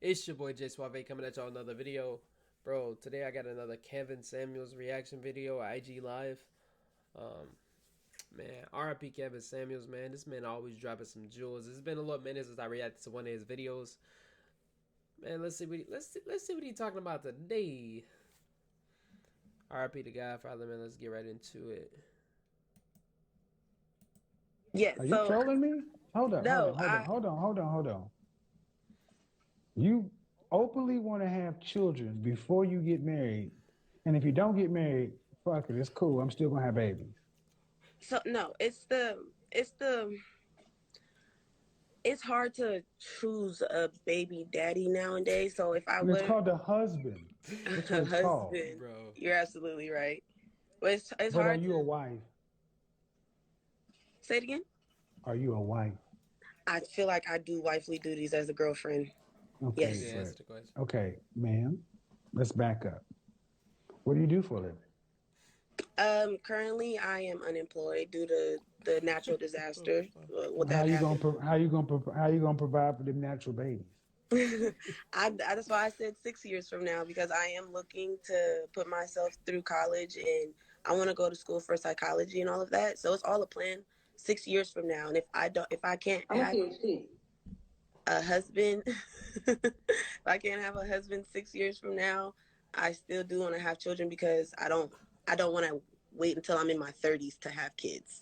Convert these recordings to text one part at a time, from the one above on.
It's your boy J Suave coming at y'all another video. Bro, today I got another Kevin Samuels reaction video, IG Live. Um, man, RIP Kevin Samuels, man. This man always dropping some jewels. It's been a little minute since I reacted to one of his videos. Man, let's see what he talking about today. RIP the Godfather, man. Let's get right into it. Yeah, Are you so trolling me? Hold on, hold on, no, hold on, hold on, hold on, hold on. You openly want to have children before you get married, and if you don't get married, fuck it, it's cool. I'm still gonna have babies. no, it's hard to choose a baby daddy nowadays. So if I And it's would called a husband. That's what a it's called. husband, Bro. you're absolutely right. But it's But are hard you a to wife? say it again. Are you a wife? I feel like I do wifely duties as a girlfriend. You Okay, didn't Yes. answer but the question. okay, ma'am. Let's back up. What do you do for a living? Currently I am unemployed due to the natural disaster. What How that you gonna happened. how you gonna provide for them natural babies? That's why I said 6 years from now, because I am looking to put myself through college, and I want to go to school for psychology and all of that. So it's all a plan. 6 years from now, and if I can't I'm a have PhD. a husband, if I can't have a husband 6 years from now, I still do want to have children because I don't want to wait until I'm in my 30s to have kids.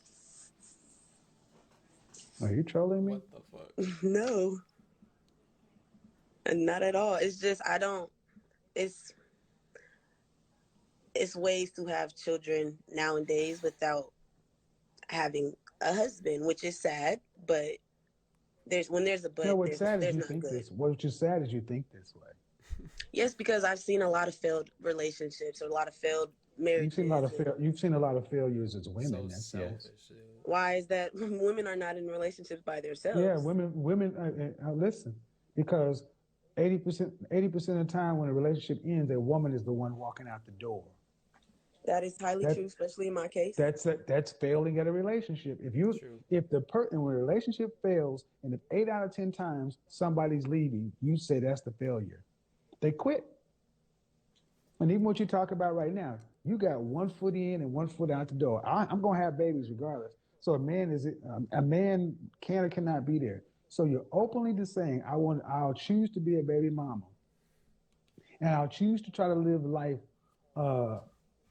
Are you trolling me? What the fuck? No, not at all. It's just I don't. It's it's ways to have children nowadays without having a husband, which is sad. But there's a No, but, what's sad is there's you not think good. this. What's just sad is you think this way. Yes, because I've seen a lot of failed relationships or a lot of failed marriages. And You've seen a lot of failures as women. So That's yes. selfish, dude. why is that? Women are not in relationships by Yeah, themselves. women. Listen, because 80% of the time when a relationship ends, a woman is the one walking out the door. That is highly That true, especially in my case. that's failing at a relationship. True. If the per and when a relationship fails, and if 8 out of 10 times somebody's leaving, you say that's the failure. They quit. And even what you talk about right now, you got 1 foot in and 1 foot out the door. I'm gonna have babies regardless. So a man can or cannot be there. So you're openly just saying, I'll choose to be a baby mama, and I'll choose to try to live life uh,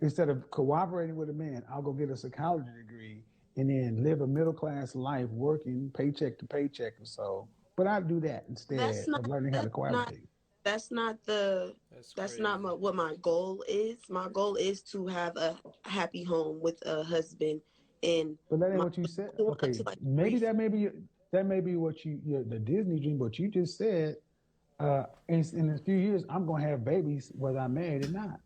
instead of cooperating with a man. I'll go get a psychology degree and then live a middle class life, working paycheck to paycheck or so. But I do that That's instead not. of learning how to That's not. cohabitate. That's not the. That's That's not crazy. what my goal is. My goal is to have a happy home with a husband and But that ain't my what you said. Okay, until like maybe three. that may be what the Disney dream. But you just said in a few years I'm gonna have babies whether I'm married or not.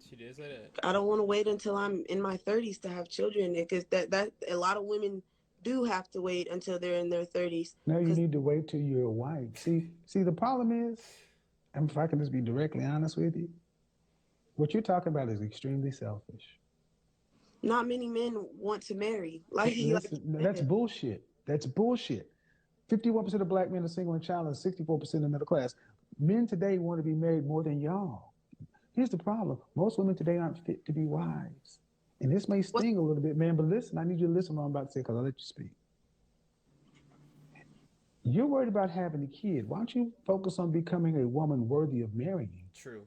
She did say that. I don't want to wait until I'm in my 30s to have children, because that a lot of women do have to wait until they're in their 30s. No, you Because need to wait till you're a wife. See, the problem is, and if I can just be directly honest with you, what you're talking about is extremely selfish. not many men want to marry. Like Listen, you that's said. bullshit. That's bullshit. 51% of black men are single and childless, 64% of middle class. Men today want to be married more than y'all. Here's the problem. Most women today aren't fit to be wives. And this may What? sting a little bit, man, but listen, I need you to listen to what I'm about to say because I'll let you speak. You're worried about having a kid. Why don't you focus on becoming a woman worthy of marrying? True.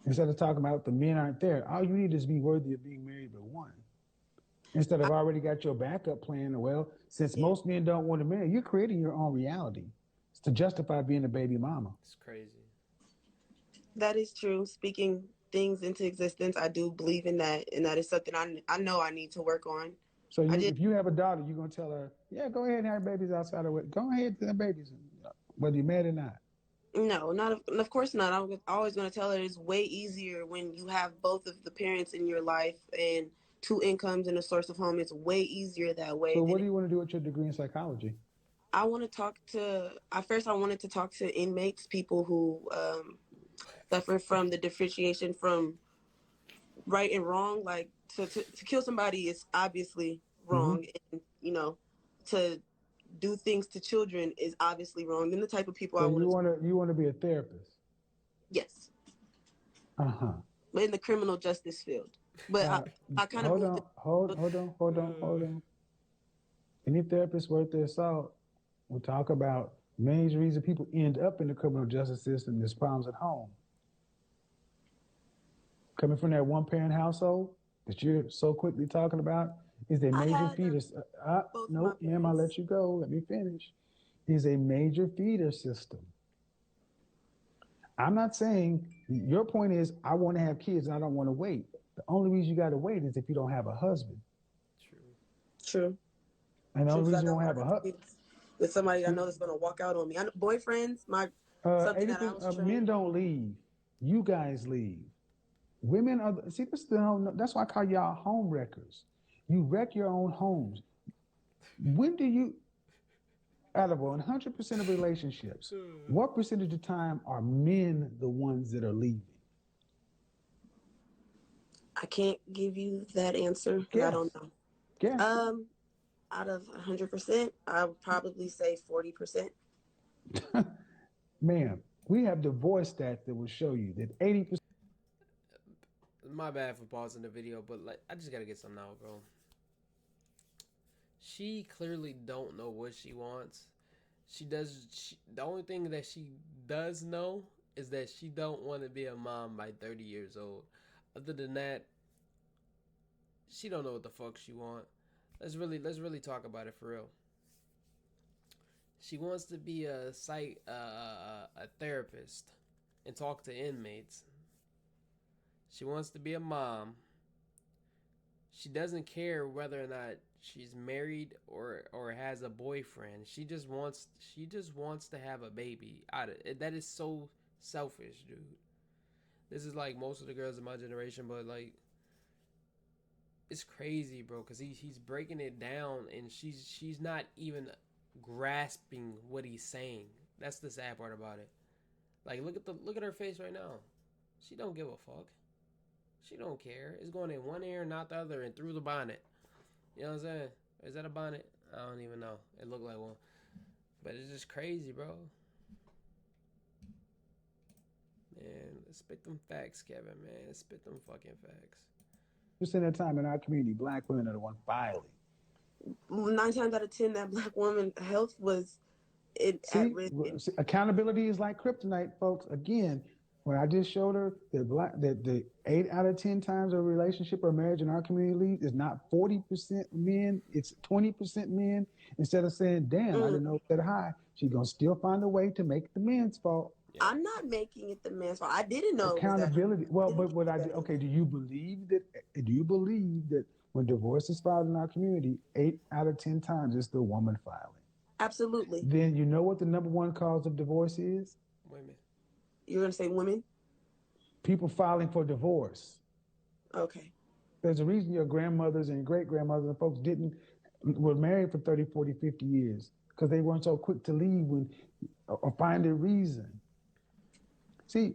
Instead of talking about the men aren't there, all you need is be worthy of being married by one. Instead I, of already got your backup plan, well, since yeah, most men don't want to marry, you're creating your own reality. It's to justify being a baby mama. It's crazy. that is true. Speaking things into existence, I do believe in that, and that is something I know I need to work on. So I just if you have a daughter, you're gonna tell her, yeah, go ahead and have babies outside of it. Go ahead and have babies, whether you're married or not. no, not of course not. I'm always going to tell her it's way easier when you have both of the parents in your life and two incomes and a source of home. It's way easier that way So than what do you want to do with your degree in psychology? I want to talk to. At first, I wanted to talk to inmates, people who suffer from the differentiation from right and wrong. Like to kill somebody is obviously Mm-hmm. wrong, and to do things to children is obviously wrong. Then the type of people I So want to, you want to be a therapist. yes, Uh-huh. but in the criminal justice field. But Uh I kind of hold moved on, hold on. Any therapist worth their salt will talk about major reason people end up in the criminal justice system is problems at home. Coming from that one parent household that you're so quickly talking about is a I major had feeder. both of my Nope, ma'am, I'll parents. let you go. Let me finish. Is a major feeder system. I'm not saying your point is I want to have kids and I don't want to wait. The only reason you got to wait is if you don't have a husband. True. True. And the True, only because I reason you don't won't want have to a have husband, kids with somebody I know that's going to walk out on me. I know, boyfriends, something that I 80% was of trained. men don't leave. You guys leave. Women are, see, that's why I call y'all home wreckers. You wreck your own homes. When do you, out of 100% of relationships, what percentage of time are men the ones that are leaving? I can't give you that answer because I don't Guess. know. Guess. Out of 100%, I would probably say 40%. Ma'am, we have divorce stats that will show you that 80%. My bad for pausing the video, but like I just gotta get something out, bro. She clearly don't know what she wants. The only thing that she does know is that she don't want to be a mom by 30 years old. Other than that, she don't know what the fuck she want. Let's really talk about it for real. She wants to be a therapist and talk to inmates. She wants to be a mom. She doesn't care whether or not she's married or has a boyfriend. She just wants to have a baby. That is so selfish, dude. This is like most of the girls in my generation, but like it's crazy, bro. Cause he's breaking it down, and she's not even grasping what he's saying. That's the sad part about it. Like look at her face right now. She don't give a fuck. She don't care. It's going in one ear, not the other, and through the bonnet. You know what I'm saying? Is that a bonnet? I don't even know. It looked like one. But it's just crazy, bro. Man, spit them facts, Kevin, man. Spit them fucking facts. of the time in our community, black women are the one filing. 9 times out of 10, that black woman health was at See, risk. accountability is like kryptonite, folks. Again, when I just showed her that the 8 out of 10 times a relationship or marriage in our community is not 40% men, it's 20% men. Instead of saying, "Damn, I didn't know that high," she's gonna still find a way to make the men's fault. Yeah. I'm not making it the man's fault. I didn't know it was that. Accountability. Well, but what I did, okay, do you believe that? Do you believe that when divorce is filed in our community, 8 out of 10 times it's the woman filing? Absolutely. Then you know what the number one cause of divorce is? Women. You're going to say women? People filing for divorce. Okay. There's a reason your grandmothers and great grandmothers and folks were married for 30, 40, 50 years because they weren't so quick to leave or find a reason. See,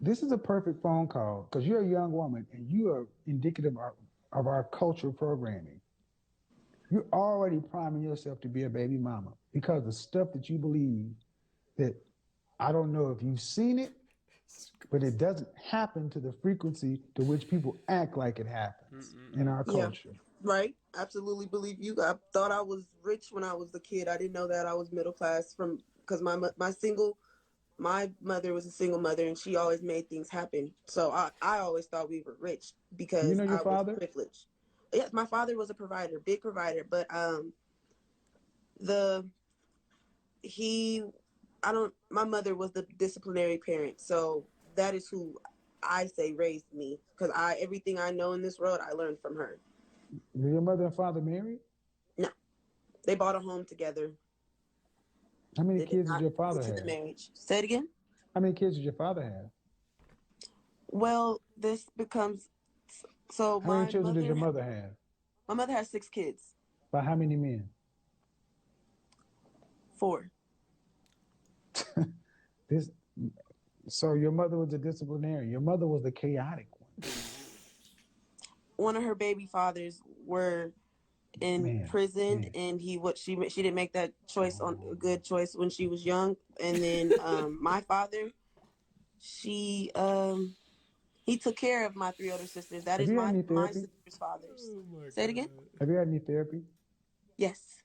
this is a perfect phone call because you're a young woman and you are indicative of our cultural programming. You're already priming yourself to be a baby mama because the stuff that you believe that I don't know if you've seen it, but it doesn't happen to the frequency to which people act like it happens in our culture. Right. Absolutely believe you. I thought I was rich when I was a kid. I didn't know that I was middle class because my mother was a single mother and she always made things happen. So I always thought we were rich Do you because know your I was father? privileged. Yes, my father was a provider, big provider, but he my mother was the disciplinary parent. So that is who I say raised me because everything I know in this world I learned from her. Were your mother and father married? No, they bought a home together. How many They did kids did not your go father to the have? marriage. Say it again. How many kids did your father have? Well, this becomes so How many children did your mother have? my mother has 6 kids. By how many men? 4. So your mother was a disciplinarian. Your mother was the chaotic one. One of her baby fathers were in Man, prison, man. and she didn't make that choice on a good choice when she was young. And then my father, she he took care of my three older sisters. That Have is you had my any my therapy? sisters' fathers. Oh my Say it again. god. Have you had any therapy? Yes.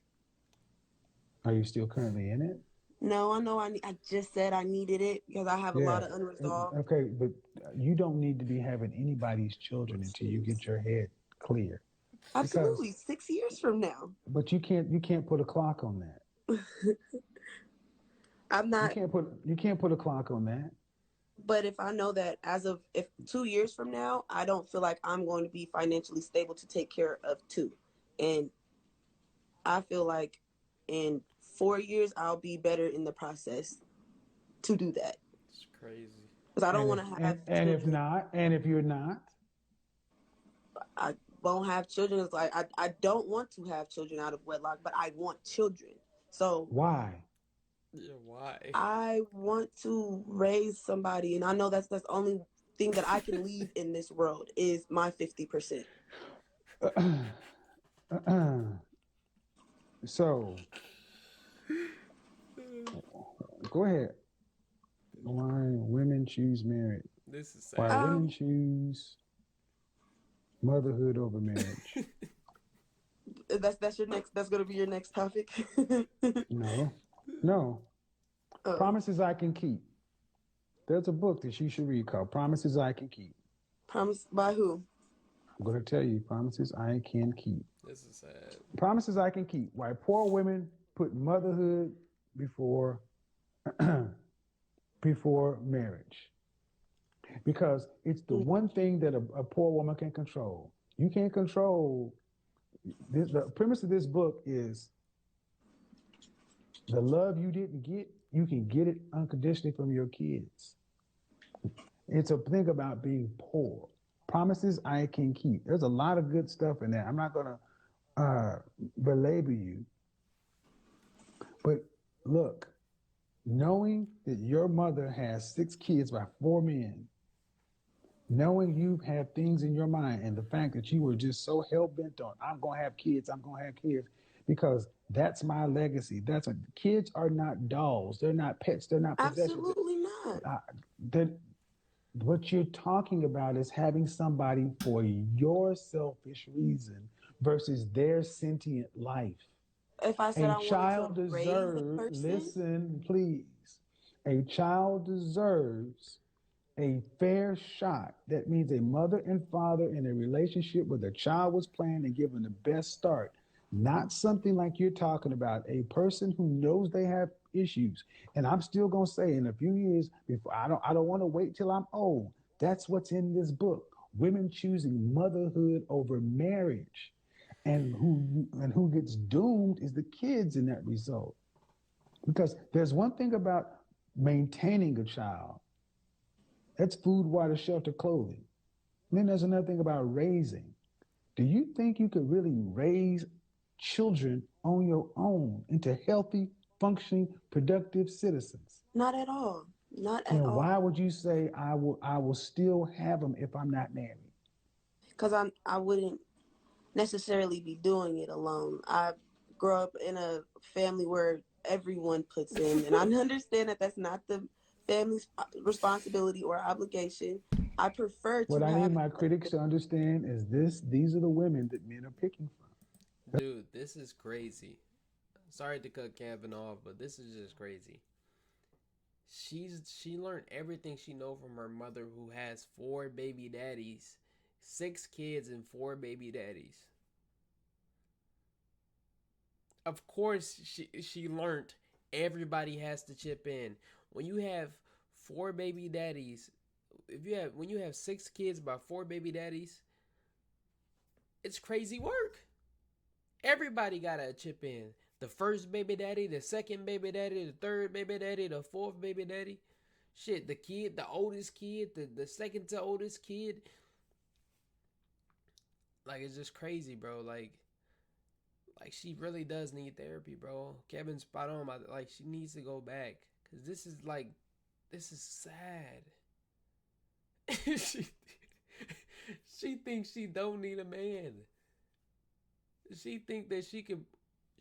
Are you still currently in it? No, I know. I just said I needed it because I have a lot Yeah. of unresolved. Okay, but you don't need to be having anybody's children until you get your head clear. Because Absolutely, 6 years from now. but you can't put a clock on that. I'm You not. can't put a clock on that. But if I know that as of if 2 years from now, I don't feel like I'm going to be financially stable to take care of two, and I feel like in 4 years I'll be better in the process to do that It's crazy. because I don't And if want to and, have and if children. not, and if you're not, I won't have children. It's like I don't want to have children out of wedlock, but I want children. So why? Yeah, why? I want to raise somebody, and I know that's the only thing that I can leave in this world is my 50%. So go ahead. Why women choose marriage? This is Why sad. women choose motherhood over marriage? That's your next. That's gonna be your next topic. No, no. Oh, Promises I can keep. There's a book that you should read called Promises I Can Keep. promise by who? I'm going to tell you promises I can keep. This is sad. Promises I can keep. Why poor women put motherhood before before marriage. Because it's the one thing that a poor woman can control. You can't control this. The premise of this book is the love you didn't get, you can get it unconditionally from your kids. It's a thing about being poor. Promises I can keep. There's a lot of good stuff in there. I'm not going to belabor you. But look, knowing that your mother has 6 kids by 4 men, knowing you have things in your mind, and the fact that you were just so hell bent on, I'm going to have kids, I'm going to have kids, because that's my legacy. Kids are not dolls. They're not pets. They're not possessions. Absolutely not. That what you're talking about is having somebody for your selfish reason versus their sentient life. If I said A I wanted to child raise a deserves, person, listen, please. A child deserves a fair shot. That means a mother and father in a relationship where the child was planned and given the best start. Not something like you're talking about. A person who knows they have issues. And I'm still gonna say in a few years, before I don't want to wait till I'm old. That's what's in this book. Women choosing motherhood over marriage. And who gets doomed is the kids in that result. Because there's one thing about maintaining a child. That's food, water, shelter, clothing. And then there's another thing about raising. Do you think you could really raise children on your own into healthy, functioning, productive citizens? not at all. Not at Then why all. would you say I will still have them if I'm not married? Because I wouldn't necessarily be doing it alone. I grew up in a family where everyone puts in, and I understand that that's not the family's responsibility or obligation. I prefer What to I need have. my critics to understand is this: these are the women that men are picking from. Dude, this is crazy. Sorry to cut Kevin off, but this is just crazy. She learned everything she know from her mother who has four baby daddies, 6 kids and four baby daddies. Of course she learned everybody has to chip in. When you have four baby daddies, if you have when you have 6 kids by four baby daddies, it's crazy work. Everybody gotta chip in. The first baby daddy, the second baby daddy, the third baby daddy, the fourth baby daddy. Shit, the kid, the oldest kid, the second to oldest kid. Like, it's just crazy, bro. Like she really does need therapy, bro. Kevin's spot on. Like, she needs to go back. Because this is sad. she, she thinks she don't need a man. She think that she could.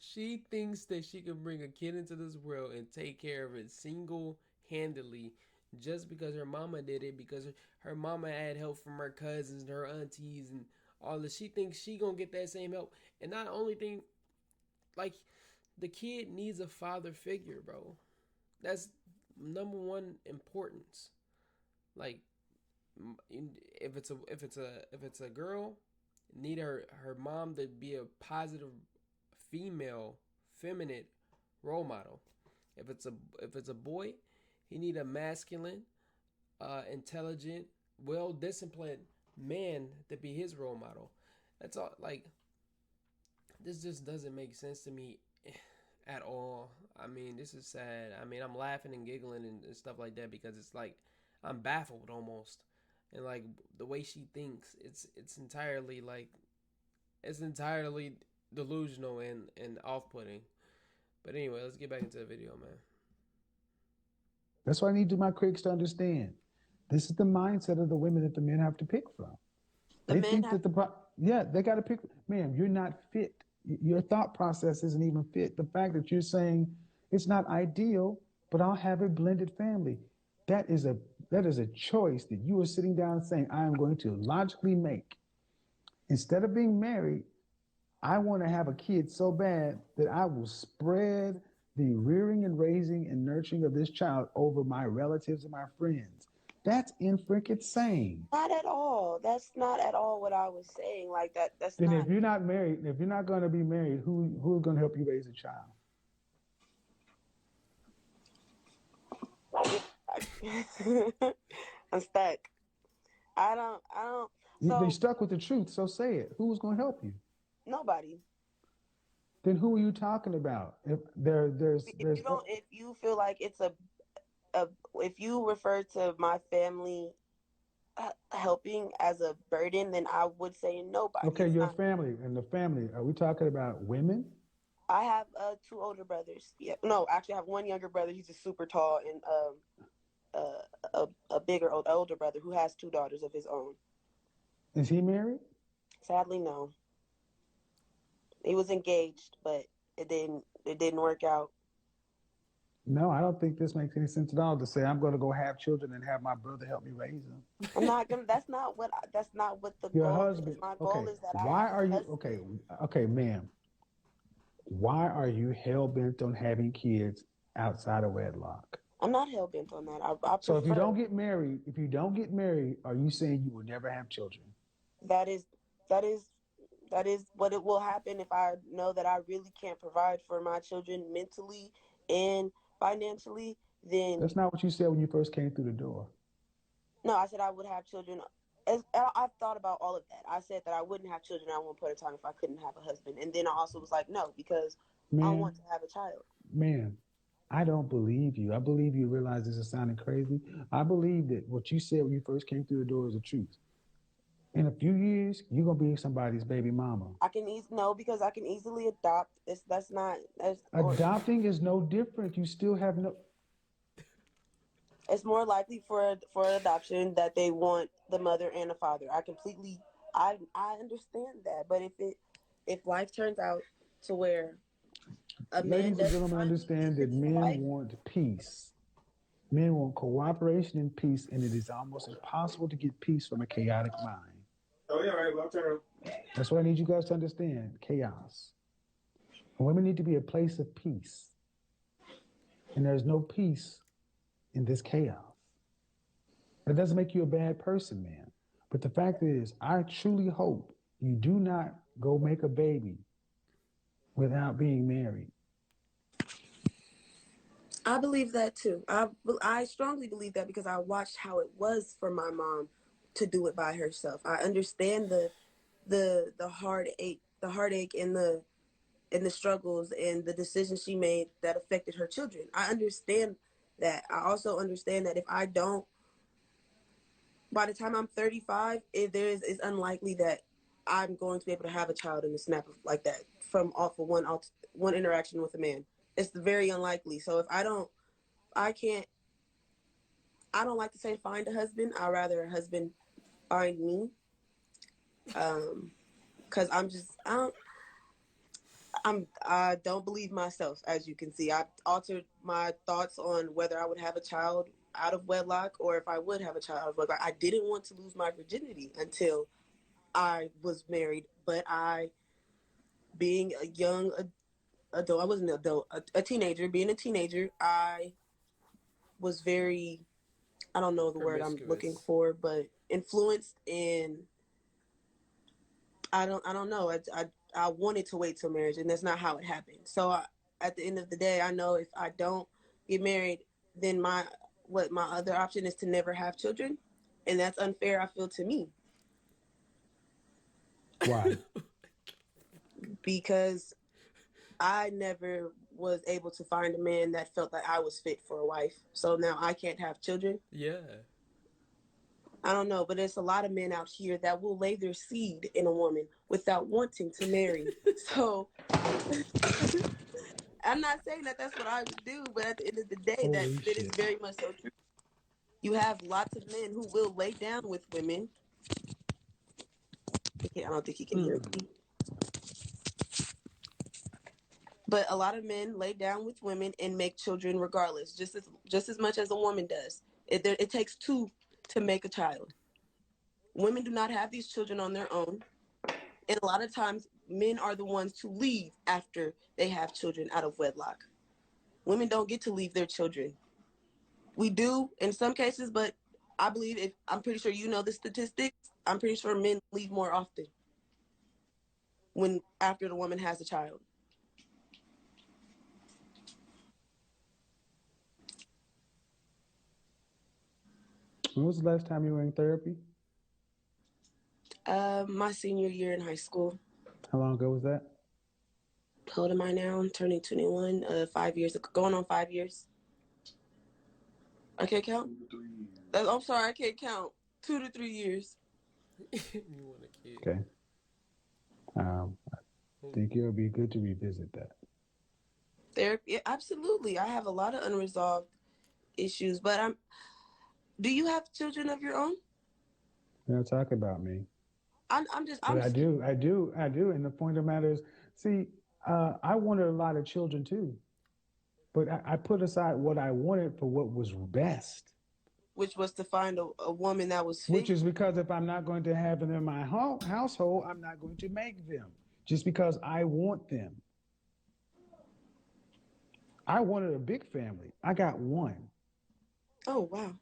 She thinks that she can bring a kid into this world and take care of it single handedly, just because her mama did it. Because her mama had help from her cousins and her aunties and all this. She thinks she gonna get that same help. And not only thing, like the kid needs a father figure, bro. That's number one importance. Like if it's a girl, need her mom to be a positive female, feminine role model. If it's a if it's a boy, he need a masculine, intelligent, well disciplined man to be his role model. That's all. Like this just doesn't make sense to me at all. I mean, this is sad. I mean, I'm laughing and giggling and stuff like that because it's like I'm baffled almost, and like the way she thinks, it's entirely delusional and off putting. But anyway, let's get back into the video, man. That's what I need my critics to understand. This is the mindset of the women that the men have to pick from. The They men think have that yeah, they got to pick. Ma'am, you're not fit. Your thought process isn't even fit. The fact that you're saying it's not ideal, but I'll have a blended family. That is a that is a choice that you are sitting down and saying I am going to logically make. Instead of being married, I want to have a kid so bad that I will spread the rearing and raising and nurturing of this child over my relatives and my friends. That's in freaking sane. not at all. That's not at all what I was saying. Like that. That's Then not. if you're not married, if you're not going to be married, who's going to help you raise a child? I'm stuck. I don't. I don't. They So stuck with the truth, so say it. Who's going to help you? nobody. Then who are you talking about? If If you don't, if you feel like it's a if you refer to my family helping as a burden, then I would say nobody. okay, It's your not. family and the family. Are we talking about women? I have two older brothers. Yeah, no, actually, I have one younger brother. He's just super tall, and a bigger older brother who has two daughters of his own. Is he married? Sadly, no. He was engaged, but it didn't work out. No, I don't think this makes any sense at all to say I'm going to go have children and have my brother help me raise them. I'm not gonna. That's not what the Your goal is. husband, My okay, goal is that I why have are a you, okay, husband. okay, ma'am, why are you hell bent on having kids outside of wedlock? I'm not hell bent on that. I So if prefer you don't get married, are you saying you will never have children? that is that is that is what it will happen if I know that I really can't provide for my children mentally and financially. Then That's not what you said when you first came through the door. no, I said I would have children. I've thought about all of that. I said that I wouldn't have children at one point in time if I couldn't have a husband, and then I also was like, no, because I Man, want to have a child. man, I don't believe you. I believe you realize this is sounding crazy. I believe that what you said when you first came through the door is the truth. In a few years, you're gonna be somebody's baby mama. I can no, because I can easily adopt. That's not that's or Adopting is no different. You still have no. it's more likely for adoption that they want the mother and the father. I understand that, but if life turns out to where a man Ladies and doesn't gentlemen, find understand peace that in his men wife, want peace. Men want cooperation and peace, and it is almost impossible to get peace from a chaotic mind. Oh, yeah, right. Well, turn. That's what I need you guys to understand chaos. Women need to be a place of peace, and there's no peace in this chaos. That doesn't make you a bad person, man. But the fact is, I truly hope you do not go make a baby without being married. I believe that too. I strongly believe that because I watched how it was for my mom to do it by herself. I understand the heartache and the struggles and the decisions she made that affected her children. I understand that. I also understand that if I don't, by the time I'm 35, it's unlikely that I'm going to be able to have a child in the snap of like that from off of one interaction with a man. It's very unlikely. So if I don't, I can't. I don't like to say find a husband. I'd rather a husband find me. Because I don't. I don't believe myself, as you can see. I altered my thoughts on whether I would have a child out of wedlock or if I would have a child out of wedlock. I didn't want to lose my virginity until I was married, but being a young adult, I wasn't an adult, a teenager, being a teenager, I was very, I don't know the word I'm looking Promiscuous. for, but influenced, and I don't know. I wanted to wait till marriage, and that's not how it happened. So at the end of the day, I know if I don't get married, then my other option is to never have children, and that's unfair. I feel to me Why? because I never was able to find a man that felt like I was fit for a wife. So now I can't have children. Yeah. I don't know, but there's a lot of men out here that will lay their seed in a woman without wanting to marry. So I'm not saying that that's what I would do, but at the end of the day, Holy that is shit. very much so true. You have lots of men who will lay down with women. I don't think he can hear Mm. me. But a lot of men lay down with women and make children regardless, just as much as a woman does. It takes two to make a child. Women do not have these children on their own, and a lot of times men are the ones to leave after they have children out of wedlock. Women don't get to leave their children. We do in some cases, but I believe if I'm pretty sure you know the statistics, I'm pretty sure men leave more often when after the woman has a child. When was the last time you were in therapy? My senior year in high school. How long ago was that? How old am I now? I'm turning 21. 5 years ago, going on 5 years. I can't count. I'm sorry, I can't count. 2 to 3 years. You want a kid? Okay. I think it would be good to revisit that. Therapy, yeah, absolutely. I have a lot of unresolved issues, but Do you have children of your own? You know, talk about me. But I'm scared. I do. And the point of the matter is, see, I wanted a lot of children too, but I put aside what I wanted for what was best. Which was to find a woman that was Which fit. is because if I'm not going to have them in my household, I'm not going to make them just because I want them. I wanted a big family. I got one. Oh wow!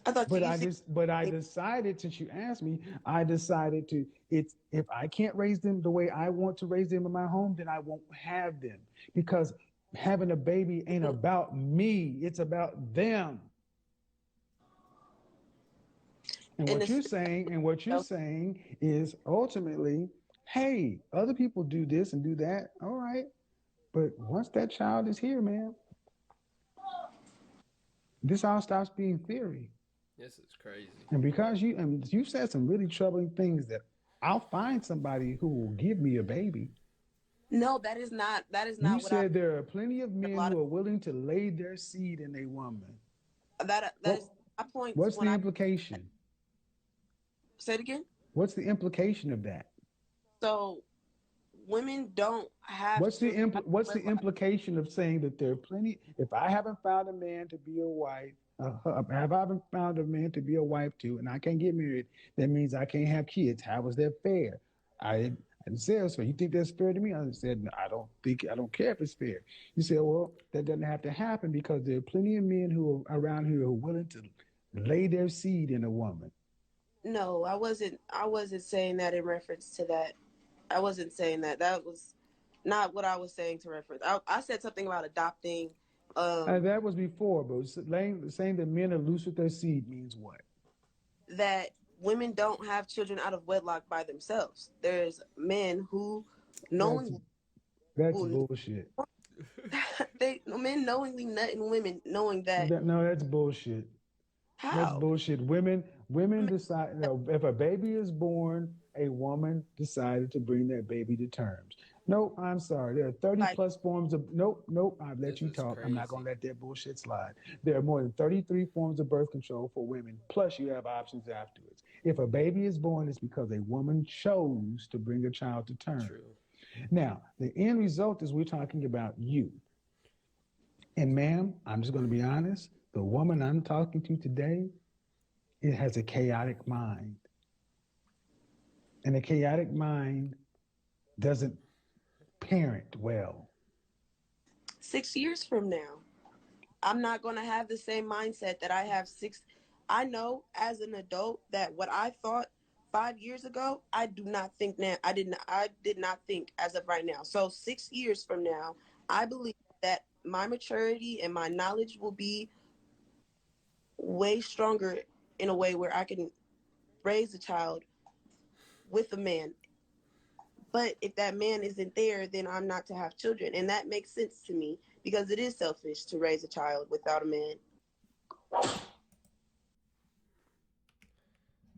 I thought you see. But I decided, since you asked me, I decided to it's if I can't raise them the way I want to raise them in my home, then I won't have them. Because having a baby ain't about me, it's about them. And And what you're saying is ultimately, hey, other people do this and do that. All right. But once that child is here, man, this all stops being theory. This is crazy. And because you said some really troubling things that I'll find somebody who will give me a baby. no, that is You not what I. said there are plenty of A men lot who are willing to lay their seed in a woman. of that What is my points what's when the I implication? say it again. What's the implication of that? So women don't have children out of What's the wedlock. implication of saying that there are plenty? If I haven't found a man to be a wife, if I haven't found a man to be a wife to, and I can't get married, that means I can't have kids. How is that fair? I didn't say so. You think that's fair to me? I said no, I don't care if it's fair. You said, well, that doesn't have to happen because there are plenty of men who are around here who are willing to lay their seed in a woman. No, I wasn't saying that in reference to that. I wasn't saying that. That was not what I was saying to reference. I said something about adopting. That was before, but saying that men are loose with their seed means what? That women don't have children out of wedlock by themselves. There's men who That's knowingly that's who bullshit. they men knowingly nutting women knowing that No, that's bullshit. That's how bullshit. Women decide, if a baby is born, a woman decided to bring that baby to terms. Nope, I'm sorry. There are 30 like plus forms of nope, I've let This you is talk. I'm not gonna crazy. let that bullshit slide. There are more than 33 forms of birth control for women, plus you have options afterwards. If a baby is born, it's because a woman chose to bring a child to term. True. Now, the end result is we're talking about you. And ma'am, I'm just going to be honest. The woman I'm talking to today, it has a chaotic mind. And a chaotic mind doesn't parent well. 6 years from now, I'm not going to have the same mindset that I have six. I know as an adult that what I thought 5 years ago, I do not think now. I did not think as of right now. So 6 years from now, I believe that my maturity and my knowledge will be way stronger in a way where I can raise a child with a man. But if that man isn't there, then I'm not to have children. And that makes sense to me because it is selfish to raise a child without a man.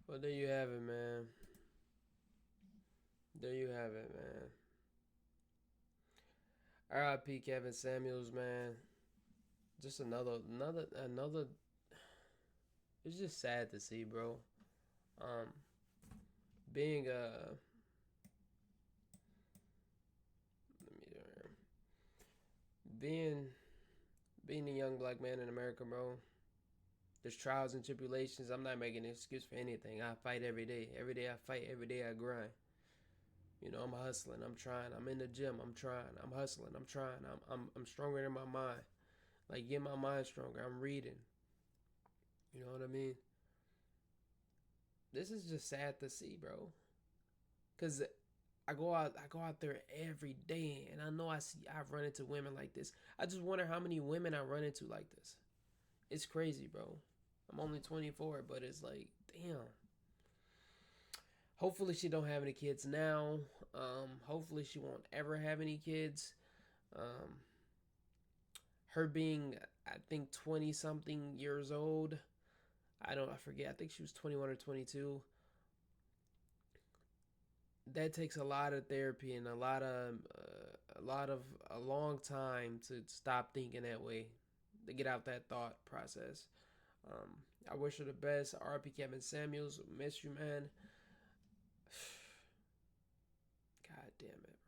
Well, there you have it, man. There you have it, man. R.I.P. Kevin Samuels, man. Just another. It's just sad to see, bro. Um, being a being being a young black man in America, bro. There's trials and tribulations. I'm not making an excuse for anything. I fight every day. Every day I fight. Every day I grind. You know, I'm hustling. I'm trying. I'm in the gym. I'm trying. I'm hustling. I'm trying. I'm stronger in my mind. Like get my mind stronger. I'm reading. You know what I mean? This is just sad to see, bro. Cause I go out there every day, and I know I've run into women like this. I just wonder how many women I run into like this. It's crazy, bro. I'm only 24, but it's like, damn. Hopefully she don't have any kids now. Hopefully she won't ever have any kids. Um, her being, I think, 20 something years old. I forget. I think she was 21 or 22. That takes a lot of therapy and a long time to stop thinking that way, to get out that thought process. Um, I wish her the best. R.P. Kevin Samuels, miss you, man. God damn it.